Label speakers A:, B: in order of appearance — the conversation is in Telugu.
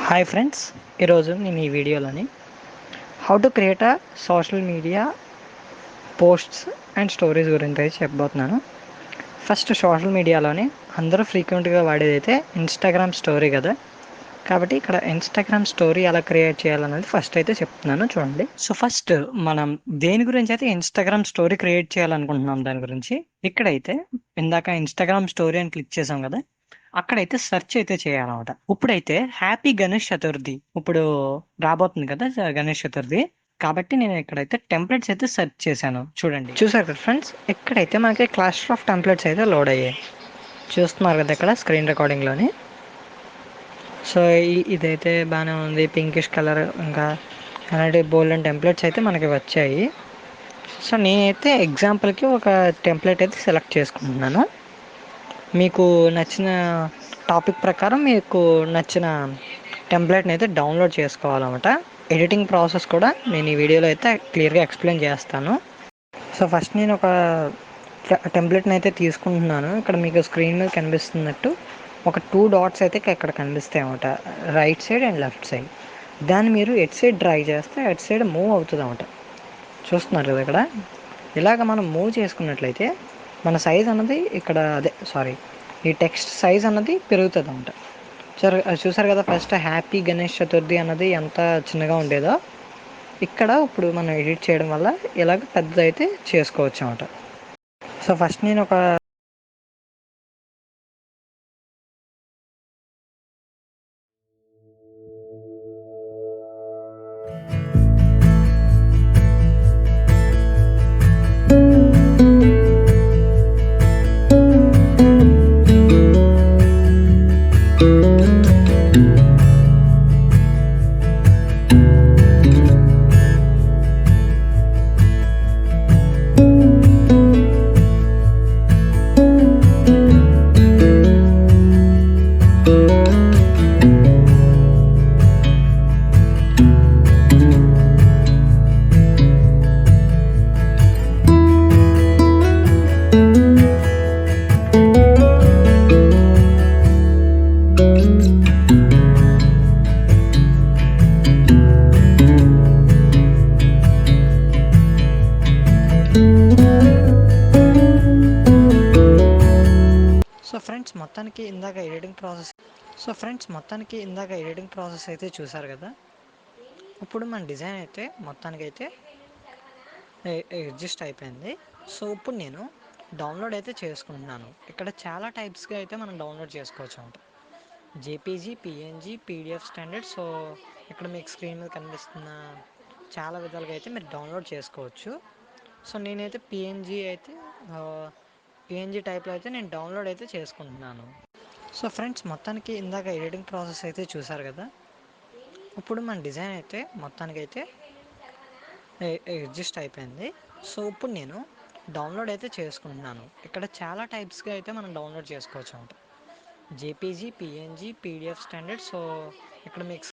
A: హాయ్ ఫ్రెండ్స్, ఈరోజు నేను ఈ వీడియోలోని how to create a social media posts and stories గురించి అయితే చెప్పబోతున్నాను. ఫస్ట్ సోషల్ మీడియాలోని అందరూ ఫ్రీక్వెంట్గా వాడేది అయితే ఇన్స్టాగ్రామ్ స్టోరీ కదా. కాబట్టి ఇక్కడ ఇన్స్టాగ్రామ్ స్టోరీ ఎలా క్రియేట్ చేయాలనేది ఫస్ట్ అయితే చెప్తున్నాను, చూడండి. సో ఫస్ట్ మనం దేని గురించి అయితే ఇన్స్టాగ్రామ్ స్టోరీ క్రియేట్ చేయాలనుకుంటున్నాం దాని గురించి ఇక్కడైతే ఇందాక ఇన్స్టాగ్రామ్ స్టోరీ అని క్లిక్ చేసాం కదా, అక్కడైతే సెర్చ్ అయితే చేయాలన్నమాట. ఇప్పుడైతే హ్యాపీ గణేష్ చతుర్థి ఇప్పుడు రాబోతుంది కదా గణేష్ చతుర్థి. కాబట్టి నేను ఇక్కడైతే టెంప్లెట్స్ అయితే సెర్చ్ చేశాను, చూడండి. చూసారు కదా ఫ్రెండ్స్, ఇక్కడైతే మనకి క్లాష్ ఆఫ్ టెంప్లెట్స్ అయితే లోడ్ అయ్యాయి. చూస్తున్నారు కదా ఇక్కడ స్క్రీన్ రికార్డింగ్లోని. సో ఇదైతే బాగానే ఉంది, పింకిష్ కలర్, ఇంకా అలాంటి బోల్డ్ అండ్ టెంప్లెట్స్ అయితే మనకి వచ్చాయి. సో నేనైతే ఎగ్జాంపుల్కి ఒక టెంప్లెట్ అయితే సెలెక్ట్ చేసుకుంటున్నాను. మీకు నచ్చిన టాపిక్ ప్రకారం మీకు నచ్చిన టెంప్లెట్ని అయితే డౌన్లోడ్ చేసుకోవాలన్నమాట. ఎడిటింగ్ ప్రాసెస్ కూడా నేను ఈ వీడియోలో అయితే క్లియర్గా ఎక్స్ప్లెయిన్ చేస్తాను. సో ఫస్ట్ నేను ఒక టెంప్లెట్ని అయితే తీసుకుంటున్నాను. ఇక్కడ మీకు స్క్రీన్ మీద కనిపిస్తున్నట్టు ఒక 2 డాట్స్ అయితే ఇక్కడ కనిపిస్తాయి అన్నమాట, right side and left side. దాన్ని మీరు ఎట్ సైడ్ డ్రాగ్ చేస్తే అటు సైడ్ మూవ్ అవుతుంది అన్నమాట. చూస్తున్నారు కదా ఇక్కడ. ఇలాగ మనం మూవ్ చేసుకున్నట్లయితే మన సైజ్ అన్నది ఇక్కడ ఈ టెక్స్ట్ సైజ్ అన్నది పెరుగుతుంది అన్నమాట. చూసారు కదా, ఫస్ట్ హ్యాపీ గణేష్ చతుర్థి అన్నది ఎంత చిన్నగా ఉండేదో ఇక్కడ ఇప్పుడు మనం ఎడిట్ చేయడం వల్ల ఇలాగ పెద్దదైతే చేసుకోవచ్చు అన్నమాట. సో ఫస్ట్ నేను ఒక మొత్తానికి ఇందాక ఎడిటింగ్ ప్రాసెస్ అయితే చూసారు కదా. ఇప్పుడు మన డిజైన్ అయితే మొత్తానికైతే అడ్జస్ట్ అయిపోయింది. సో ఇప్పుడు నేను డౌన్లోడ్ అయితే చేసుకుంటున్నాను. ఇక్కడ చాలా టైప్స్గా అయితే మనం డౌన్లోడ్ చేసుకోవచ్చు అనమాట. JPG, PNG, PDF standard. So ఇక్కడ మీకు స్క్రీన్ మీద కనిపిస్తున్న చాలా విధాలుగా అయితే మీరు డౌన్లోడ్ చేసుకోవచ్చు. సో నేనైతే పిఎన్జీ టైప్లో అయితే నేను డౌన్లోడ్ అయితే చేసుకుంటున్నాను. సో ఫ్రెండ్స్, మొత్తానికి ఇందాక ఎడిటింగ్ ప్రాసెస్ అయితే చూసారు కదా. ఇప్పుడు మన డిజైన్ అయితే మొత్తానికైతే అడ్జస్ట్ అయిపోయింది. సో ఇప్పుడు నేను డౌన్లోడ్ అయితే చేసుకుంటున్నాను. ఇక్కడ చాలా టైప్స్గా అయితే మనం డౌన్లోడ్ చేసుకోవచ్చు అనమాట. JPG, PNG, PDF standard. So ఇక్కడ మీకు